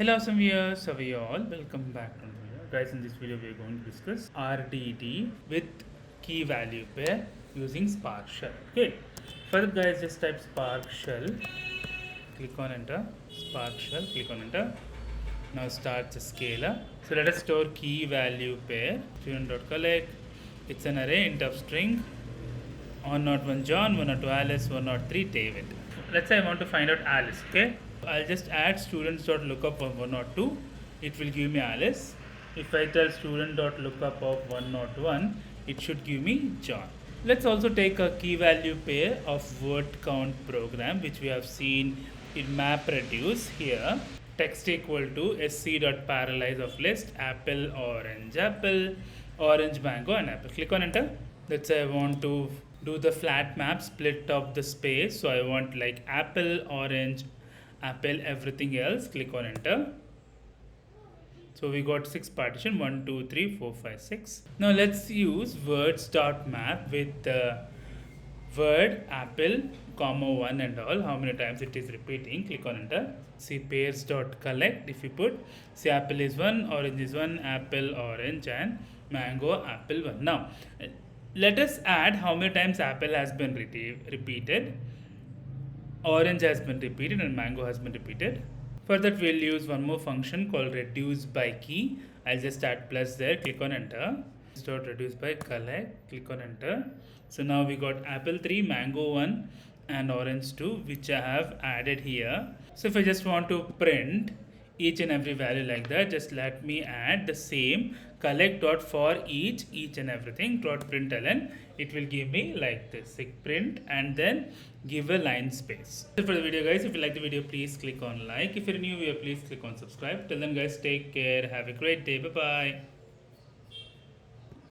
Hello awesome viewers, how are you all? Welcome back to another video. Guys, in this video we are going to discuss RDD with key value pair using Spark Shell. Okay, first guys, just type Spark Shell, click on enter, Spark Shell, click on enter. Now start the scalar. So let us store key value pair, student.collect. It's an array int of string 101 John, 102 Alice, 103 David. Let's say I want to find out Alice, okay? I'll just add students.lookup of 102. It will give me Alice. If I tell student.lookup of 101, it should give me John. Let's also take a key value pair of word count program, which we have seen in MapReduce here. Text equal to sc.parallelize of list apple, orange, mango, and apple. Click on enter. Let's say I want to do the flat map split of the space. So I want like apple, orange, apple, everything else. Click on enter. So we got 6 partition 1, 2, 3, 4, 5, 6. Now let's use words.map with word apple comma 1 and all, how many times it is repeating. Click on enter. See pairs.collect. If you put, see apple is 1, orange is 1, apple, orange, and mango, apple 1. Now let us add how many times apple has been repeated, orange has been repeated, and mango has been repeated. For that we'll use one more function called reduce by key. I'll just add plus there, click on enter. Dot reduce by collect, click on enter. So now we got apple 3, mango 1, and orange 2, which I have added here. So if I just want to print each and every value like that, just let me add the same collect dot for each and everything dot println. It will give me like this, like print and then give a line space. So for the video guys, if you like the video, please click on like. If you're new here, please click on subscribe. Till then guys, take care, have a great day, bye bye.